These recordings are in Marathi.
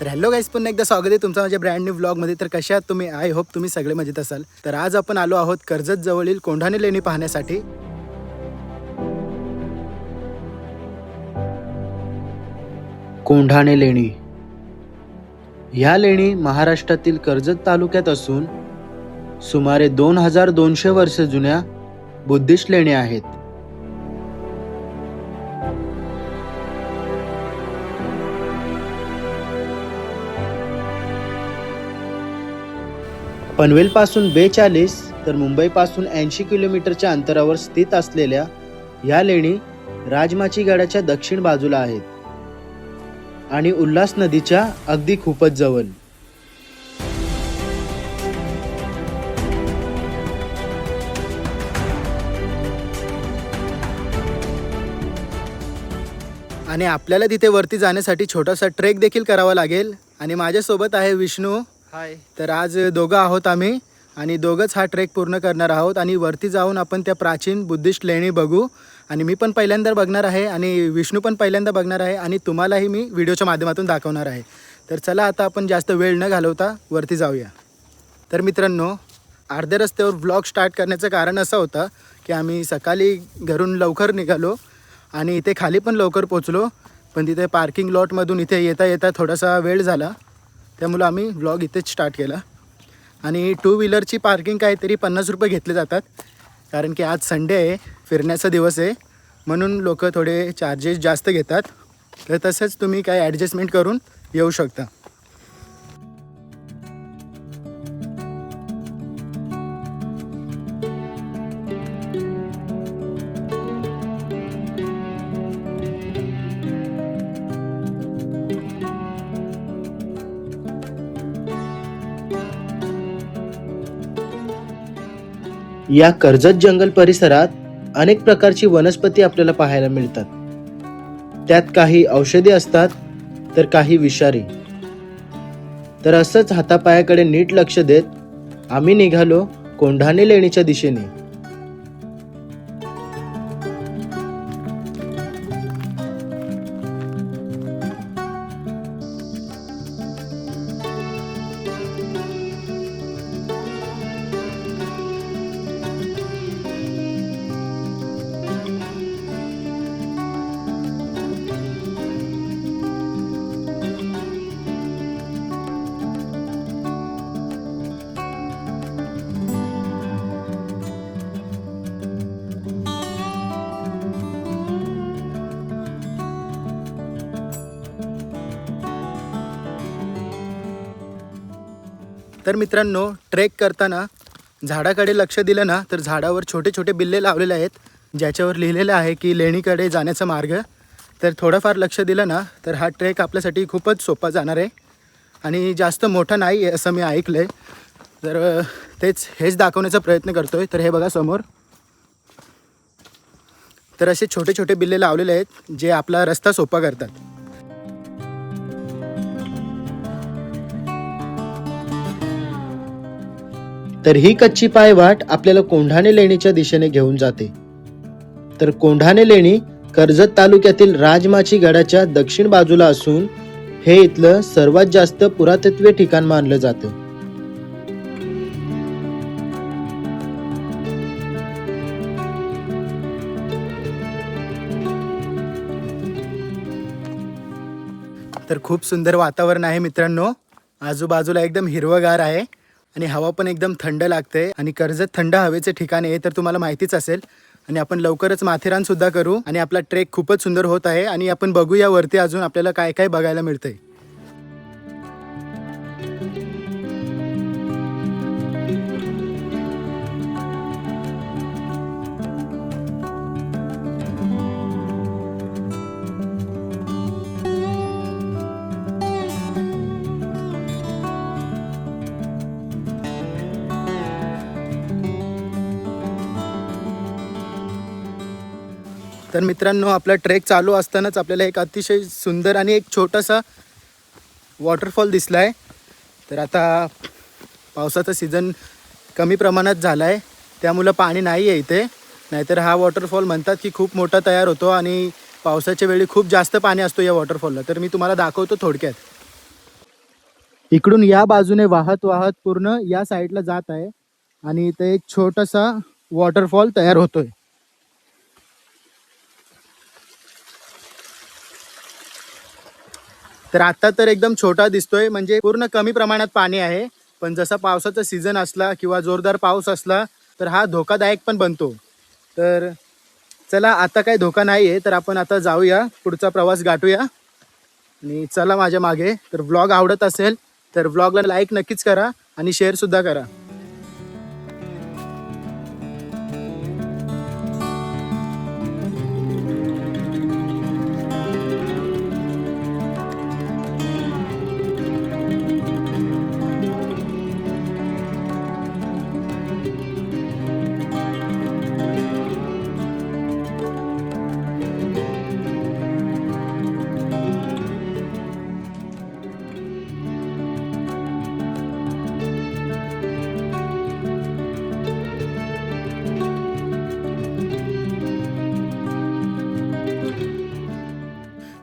तर हॅलो गाईस, पुन्हा एकदा स्वागत आहे तुमचं माझ्या ब्रँड न्यू व्लॉगमध्ये. तर कशा आहात तुम्ही? आय होप तुम्ही सगळे मजेत असाल. तर आज आपण आलो आहोत कर्जत जवळील कोंढाणे लेणी पाहण्यासाठी. कोंढाणे लेणी ह्या लेणी महाराष्ट्रातील कर्जत तालुक्यात असून सुमारे 2200 वर्ष जुन्या बुद्धिस्ट लेणी आहेत. पनवेलपासून 42 तर मुंबईपासून 80 किलोमीटरच्या अंतरावर स्थित असलेल्या या लेणी राजमाची गडाच्या दक्षिण बाजूला आहेत आणि उल्हास नदीच्या अगदी खूपच जवळ. आणि आपल्याला तिथे वरती जाण्यासाठी छोटासा ट्रेक देखील करावा लागेल. आणि माझ्यासोबत आहे विष्णू. हाय. तर आज दोघं आहोत आम्ही आणि दोघंच हा ट्रेक पूर्ण करणार आहोत. आणि वरती जाऊन आपण त्या प्राचीन बुद्धिस्ट लेणी बघू. आणि मी पण पहिल्यांदा बघणार आहे आणि विष्णू पण पहिल्यांदा बघणार आहे आणि तुम्हालाही मी व्हिडिओच्या माध्यमातून दाखवणार आहे. तर चला आता आपण जास्त वेळ न घालवता वरती जाऊया. तर मित्रांनो, अर्ध्या रस्त्यावर व्लॉग स्टार्ट करण्याचं कारण असं होतं की आम्ही सकाळी घरून लवकर निघालो आणि इथे खाली पण लवकर पोचलो, पण तिथे पार्किंग लॉटमधून इथे येता येता थोडासा वेळ झाला. त्यामुळे आम्ही व्लॉग इथेच स्टार्ट केला. आणि टू व्हीलरची पार्किंग काहीतरी 50 रुपये घेतले जातात, कारण की आज संडे आहे, फिरण्याचा दिवस आहे, म्हणून लोक थोडे चार्जेस जास्त घेतात. तर तसंच तुम्ही काही ॲडजस्टमेंट करून येऊ शकता. या कर्जत जंगल परिसरात अनेक प्रकारची वनस्पती आपल्याला पाहायला मिळतात. त्यात काही औषधी असतात तर काही विषारी. तर असंच हातापायाकडे नीट लक्ष देत आम्ही निघालो कोंढाणे लेणीच्या दिशेने. तर मित्रांनो, ट्रेक करताना झाडाकडे लक्ष दिलं ना तर झाडावर छोटे छोटे बिल्ले लावलेले आहेत, ज्याच्यावर लिहिलेलं आहे की लेणीकडे जाण्याचा मार्ग. तर थोडंफार लक्ष दिलं ना तर हा ट्रेक आपल्यासाठी खूपच सोपा जाणार आहे आणि जास्त मोठा नाही आहे असं मी ऐकलं आहे. तर हेच दाखवण्याचा प्रयत्न करतो आहे. तर हे बघा समोर, तर असे छोटे छोटे बिल्ले लावलेले आहेत जे आपला रस्ता सोपा करतात. तर ही कच्ची पायवाट आपल्याला कोंढाणे लेणीच्या दिशेने घेऊन जाते. तर कोंढाणे लेणी कर्जत तालुक्यातील राजमाची गडाच्या दक्षिण बाजूला असून हे इथलं सर्वात जास्त पुरातत्वीय ठिकाण मानलं जातं. तर खूप सुंदर वातावरण आहे मित्रांनो. आजूबाजूला एकदम हिरवगार आहे आणि हवा पण एकदम थंड लागते. आणि कर्जत थंड हवेचे ठिकाण आहे तर तुम्हाला माहितीच असेल. आणि आपण लवकरच माथेरान सुद्धा करू आणि आपला ट्रेक खूपच सुंदर होत आहे. आणि आपण बघूया वरती अजून आपल्याला काय काय बघायला मिळतंय. तर मित्रांनो, आपला ट्रेक चालू असतानाच आपल्याला एक अतिशय सुंदर आणि एक छोटासा वॉटरफॉल दिसला आहे. तर आता पावसाचा सीझन कमी प्रमाणात झाला आहे, त्यामुळं पाणी नाही आहे इथे. नाहीतर हा वॉटरफॉल म्हणतात की खूप मोठा तयार होतो आणि पावसाच्या वेळी खूप जास्त पाणी असतो या वॉटरफॉलला. तर मी तुम्हाला दाखवतो थोडक्यात. इकडून या बाजूने वाहत वाहत पूर्ण या साईडला जात आहे आणि इथे एक छोटासा वॉटरफॉल तयार होतोय. तर आता तर एकदम छोटा दिसतोय, म्हणजे पूर्ण कमी प्रमाणात पाणी आहे. पण जसा पावसाचा सीझन असला किंवा जोरदार पाऊस असला तर हा धोकादायक पण बनतो. तर चला, आता काही धोका नाही आहे, तर आपण आता जाऊया, पुढचा प्रवास गाठूया. आणि चला माझ्या मागे. तर व्लॉग आवडत असेल तर व्लॉगला लाईक नक्कीच करा आणि शेअर सुद्धा करा.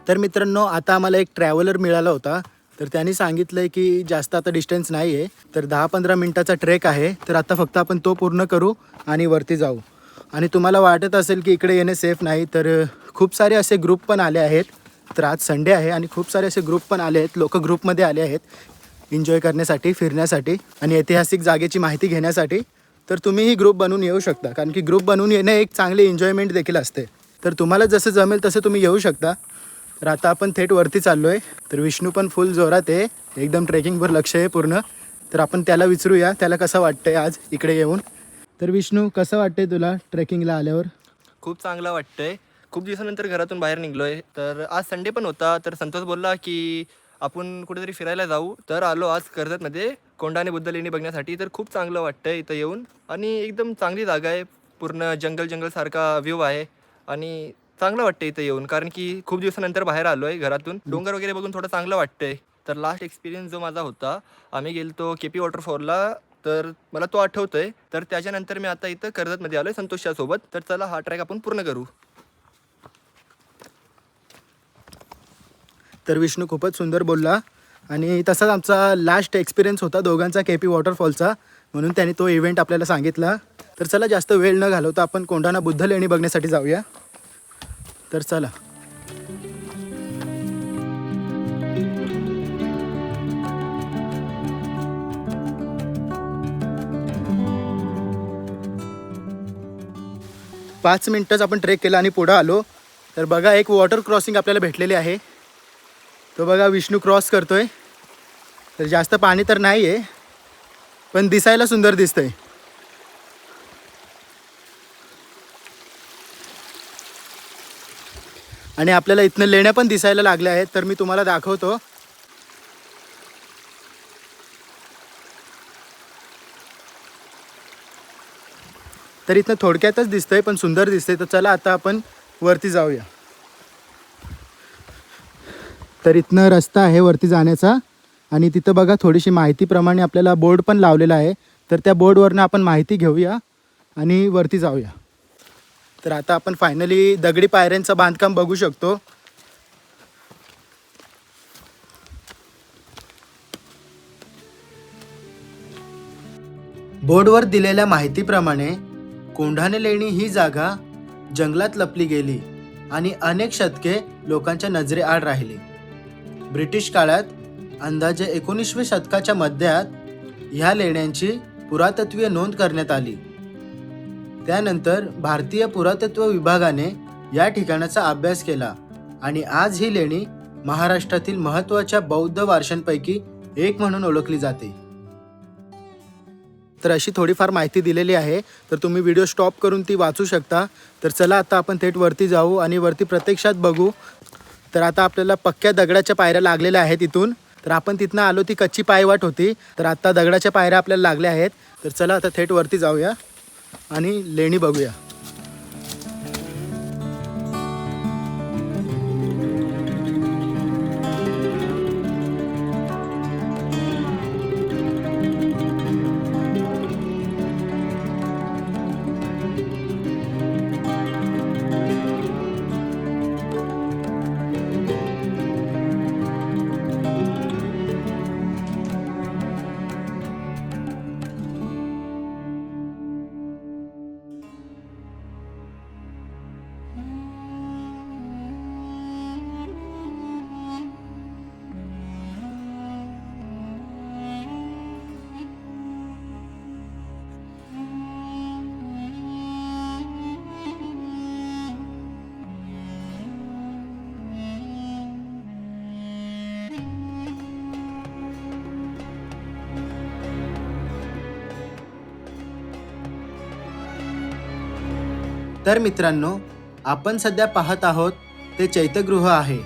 तर मित्रांनो, आता आम्हाला एक ट्रॅव्हलर मिळाला होता. तर त्यांनी सांगितलं आहे की जास्त आता डिस्टन्स नाही आहे, तर 10-15 मिनटाचा ट्रेक आहे. तर आता फक्त आपण तो पूर्ण करू आणि वरती जाऊ. आणि तुम्हाला वाटत असेल की इकडे येणे सेफ नाही, तर खूप सारे असे ग्रुप पण आले आहेत. तर आज संडे आहे आणि खूप सारे असे ग्रुप पण आले आहेत, लोक ग्रुपमध्ये आले आहेत एन्जॉय करण्यासाठी, फिरण्यासाठी आणि ऐतिहासिक जागेची माहिती घेण्यासाठी. तर तुम्हीही ग्रुप बनवून येऊ शकता, कारण की ग्रुप बनवून येणे एक चांगली एन्जॉयमेंट देखील असते. तर तुम्हाला जसं जमेल तसं तुम्ही येऊ शकता. तर आता आपण थेट वरती चाललो आहे. तर विष्णू पण फुल जोरात आहे, एकदम ट्रेकिंगवर लक्ष आहे पूर्ण. तर आपण त्याला विचारूया त्याला कसं वाटतंय आज इकडे येऊन. तर विष्णू, कसं वाटतंय तुला ट्रेकिंगला आल्यावर? खूप चांगलं वाटतंय. खूप दिवसानंतर घरातून बाहेर निघलोय. तर आज संडे पण होता, तर संतोष बोलला की आपण कुठेतरी फिरायला जाऊ. तर आलो आज कर्जतमध्ये कोंढाणे बुद्ध लेणी बघण्यासाठी. तर खूप चांगलं वाटतंय इथं येऊन आणि एकदम चांगली जागा आहे. पूर्ण जंगल सारखा व्ह्यू आहे आणि चांगलं वाटतं इथं येऊन, कारण की खूप दिवसानंतर बाहेर आलो आहे घरातून. डोंगर वगैरे बघून थोडं चांगलं वाटतंय. तर लास्ट एक्सपिरियन्स जो माझा होता, आम्ही गेलतो केपी वॉटरफॉलला, तर मला तो आठवतोय. तर त्याच्यानंतर मी आता इथं कर्जतमध्ये आलोय संतोषच्या सोबत. तर चला हा ट्रॅक आपण पूर्ण करू. तर विष्णू खूपच सुंदर बोलला आणि तसाच आमचा लास्ट एक्सपिरियन्स होता दोघांचा केपी वॉटरफॉलचा, म्हणून त्याने तो इव्हेंट आपल्याला सांगितला. तर चला, जास्त वेळ न घालवता आपण कोंढाणा बुद्ध लेणी बघण्यासाठी जाऊया. तर चला. पाच मिनिटच आपण ट्रेक केला आणि पुढं आलो. तर बघा, एक वॉटर क्रॉसिंग आपल्याला भेटलेली आहे. तो बघा विष्णू क्रॉस करतोय. तर जास्त पाणी तर नाही आहे, पण दिसायला सुंदर दिसतंय. आणि आपल्याला इथनं लेण्या पण दिसायला लागल्या आहेत, तर मी तुम्हाला दाखवतो. तर इथनं थोडक्यातच दिसतंय, पण सुंदर दिसतंय. तर चला आता आपण वरती जाऊया. तर इथनं रस्ता आहे वरती जाण्याचा आणि तिथं बघा थोडीशी माहितीप्रमाणे आपल्याला बोर्ड पण लावलेला आहे. तर त्या बोर्डवरनं आपण माहिती घेऊया आणि वरती जाऊया. तर आता आपण फायनली दगडी पायऱ्यांचं बांधकाम बघू शकतो. बोर्डवर दिलेल्या माहितीप्रमाणे कोंढाणे लेणी ही जागा जंगलात लपली गेली आणि अनेक शतके लोकांच्या नजरेआड राहिली. ब्रिटिश काळात अंदाजे 19व्या शतकाच्या मध्यात ह्या लेण्यांची पुरातत्वीय नोंद करण्यात आली. त्यानंतर भारतीय पुरातत्व विभागाने या ठिकाणाचा अभ्यास केला आणि आज ही लेणी महाराष्ट्रातील महत्त्वाच्या बौद्ध वारशांपैकी एक म्हणून ओळखली जाते. तर अशी थोडीफार माहिती दिलेली आहे, तर तुम्ही व्हिडिओ स्टॉप करून ती वाचू शकता. तर चला आता आपण थेट वरती जाऊ आणि वरती प्रत्यक्षात बघू. तर आता आपल्याला पक्क्या दगडाच्या पायऱ्या लागलेल्या आहेत इथून. तर आपण तिथनं आलो, ती कच्ची पायवाट होती, तर आता दगडाच्या पायऱ्या आपल्याला लागल्या आहेत. तर चला आता थेट वरती जाऊया आणि लेणी बघूया. तर मित्रांनो, आपण सध्या पाहत आहोत ते चैत्यगृह आहे.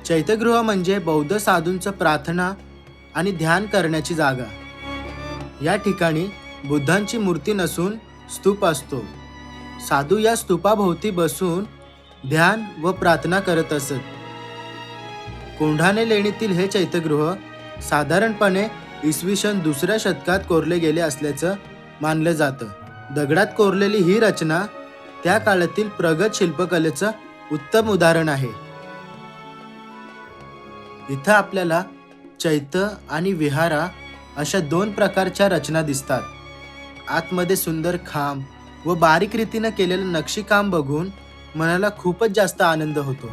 चैत्यगृह म्हणजे बौद्ध साधूंचं प्रार्थना आणि ध्यान करण्याची जागा. या ठिकाणी बुद्धांची मूर्ती नसून स्तूप असतो. साधू या स्तूपाभोवती बसून ध्यान व प्रार्थना करत असत. कोंढाणे लेणीतील हे चैत्यगृह साधारणपणे इसवी सन 2ऱ्या शतकात कोरले गेले असल्याचं मानलं जातं. दगडात कोरलेली ही रचना त्या काळातील प्रगत शिल्पकलेचं उत्तम उदाहरण आहे. इथं आपल्याला चैत्य आणि विहारा अशा 2 प्रकारच्या रचना दिसतात. आतमध्ये सुंदर खांब व बारीक रीतीनं केलेलं नक्षीकाम बघून मनाला खूपच जास्त आनंद होतो.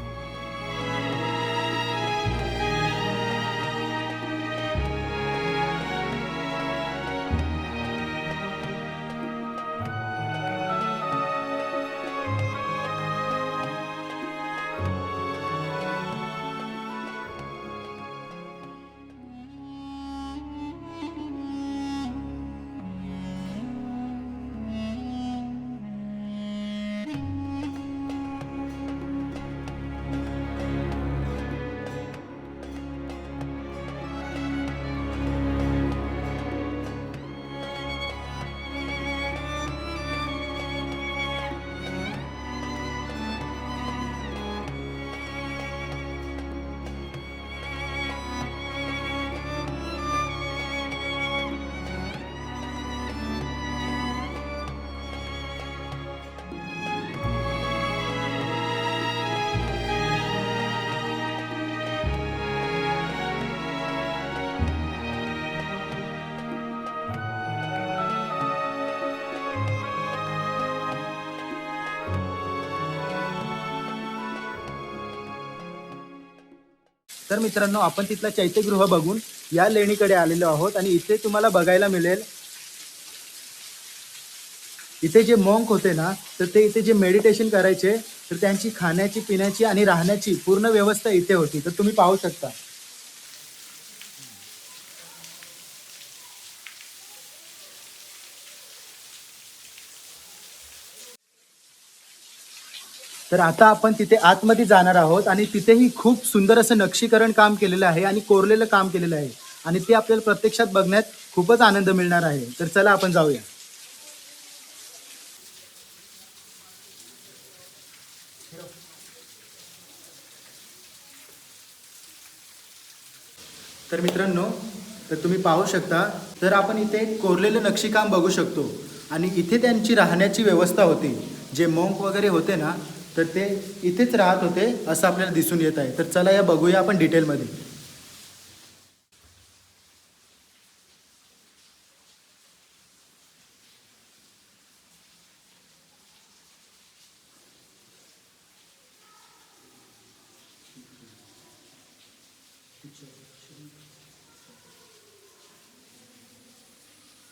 तर मित्रांनो, आपण तिथला चैत्यगृह बघून या लेणीकडे आलेलो आहोत आणि इथे तुम्हाला बघायला मिळेल, इथे जे मॉन्क होते ना, तर ते इथे जे मेडिटेशन करायचे, तर त्यांची खाण्याची, पिण्याची आणि राहण्याची पूर्ण व्यवस्था इथे होती. तर तुम्ही पाहू शकता. तर आता आपण तिथे आतमध्ये जाणार आहोत आणि तिथेही खूप सुंदर असं नक्षीकरण काम केलेलं आहे आणि कोरलेलं काम केलेलं आहे आणि ते आपल्याला प्रत्यक्षात बघण्यात खूपच आनंद मिळणार आहे. तर चला आपण जाऊया. तर मित्रांनो, तर तुम्ही पाहू शकता, तर आपण इथे कोरलेलं नक्षीकाम बघू शकतो आणि इथे त्यांची राहण्याची व्यवस्था होती. जे मॉन्क वगैरे होते ना, तर ते इथेच राहत होते असं आपल्याला दिसून येत आहे. तर चला या बघूया आपण डिटेलमध्ये.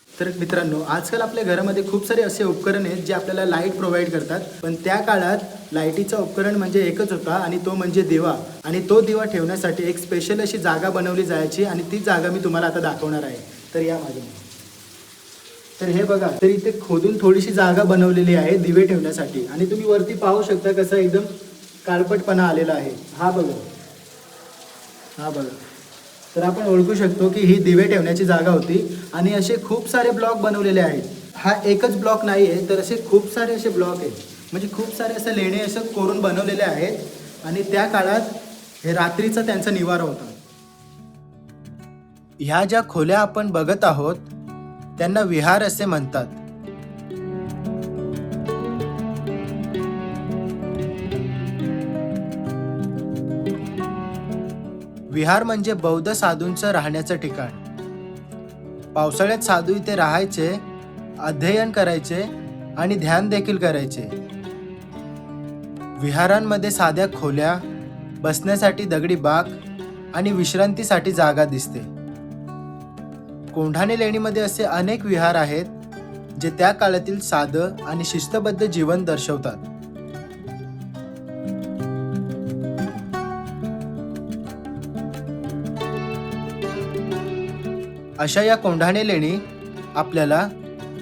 तर मित्रांनो, आजकाल आपल्या घरामध्ये खूप सारे असे उपकरण आहेत जे आपल्याला लाईट प्रोव्हाइड करतात. पण त्या काळात लाईटीचा उपकरण म्हणजे एकच होता आणि तो म्हणजे दिवा. आणि तो दिवा ठेवण्यासाठी एक स्पेशल अशी जागा बनवली जायची आणि ती जागा मी तुम्हाला आता दाखवणार आहे. तर या माझ्या, तर हे बघा, तर इथे खोदून थोडीशी जागा बनवलेली आहे दिवे ठेवण्यासाठी. आणि तुम्ही वरती पाहू शकता कसं एकदम काळपटपणा आलेला आहे. हा बघा, हा बघा. तर आपण ओळखू शकतो की ही दिवे ठेवण्याची जागा होती आणि असे खूप सारे ब्लॉक बनवलेले आहेत. हा एकच ब्लॉक नाही आहे, तर असे खूप सारे असे ब्लॉक आहेत. म्हणजे खूप सारे असे लेणे असं कोरून बनवलेले आहेत आणि त्या काळात हे रात्रीचा त्यांचा निवारा होता. ह्या ज्या खोल्या आपण बघत आहोत त्यांना विहार असे म्हणतात. विहार म्हणजे बौद्ध साधूंचं राहण्याचं ठिकाण. पावसाळ्यात साधू इथे राहायचे, अध्ययन करायचे आणि ध्यान देखील करायचे. विहारांमध्ये साध्या खोल्या, बसण्यासाठी दगडी बाक आणि विश्रांतीसाठी जागा दिसते. कोंढाणे लेणीमध्ये असे अनेक विहार आहेत जे त्या काळातील साधं आणि शिस्तबद्ध जीवन दर्शवतात. अशा या कोंढाणे लेणी आपल्याला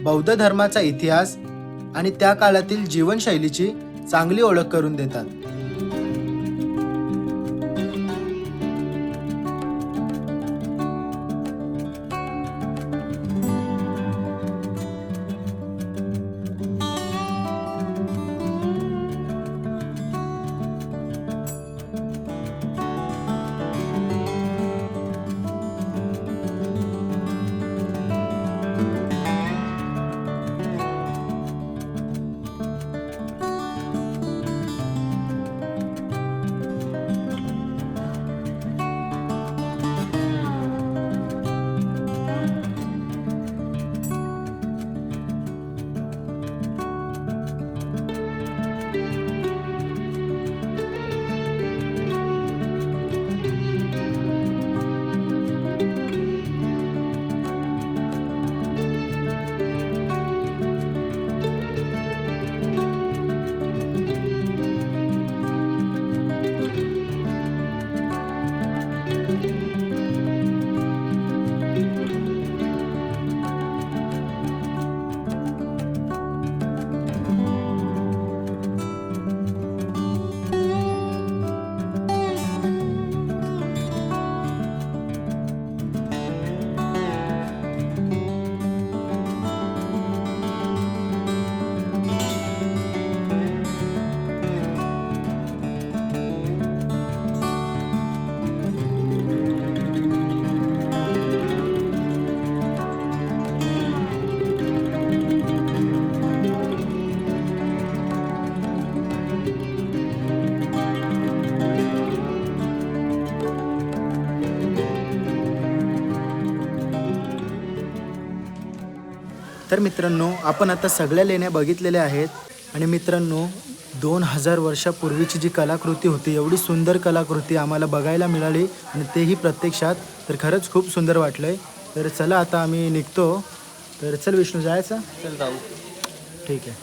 बौद्ध धर्माचा इतिहास आणि त्या काळातील जीवनशैलीची चांगली ओळख करून देतात. तर मित्रांनो, आपण आता सगळ्या लेण्या बघितलेल्या आहेत आणि मित्रांनो 2000 वर्षापूर्वीची जी कलाकृती होती, एवढी सुंदर कलाकृती आम्हाला बघायला मिळाली आणि तेही प्रत्यक्षात. तर खरंच खूप सुंदर वाटलंय. तर चला आता आम्ही निघतो. तर चल विष्णू, जायचं? चल जाऊ. ठीक आहे.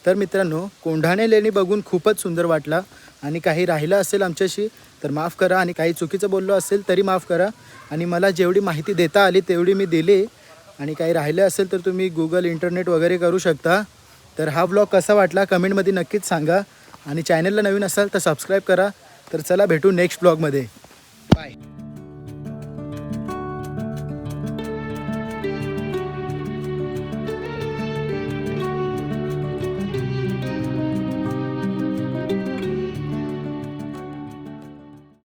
तर मित्रांनो, कोंढाणे लेणी बघून खूपच सुंदर वाटला आणि काही राहिलं असेल आमच्याशी तर माफ़ करा आणि काही चुकीचं बोललो असेल तरी माफ़ करा. आणि मला जेवढी माहिती देता आली तेवढी मी दिली आणि काही राहिलं असेल तर तुम्ही गुगल इंटरनेट वगैरे करू शकता. तर हा ब्लॉग कसा वाटला कमेंटमध्ये नक्कीच सांगा आणि चॅनलला नवीन असाल तर सबस्क्राईब करा. तर चला भेटू नेक्स्ट ब्लॉगमध्ये. बाय.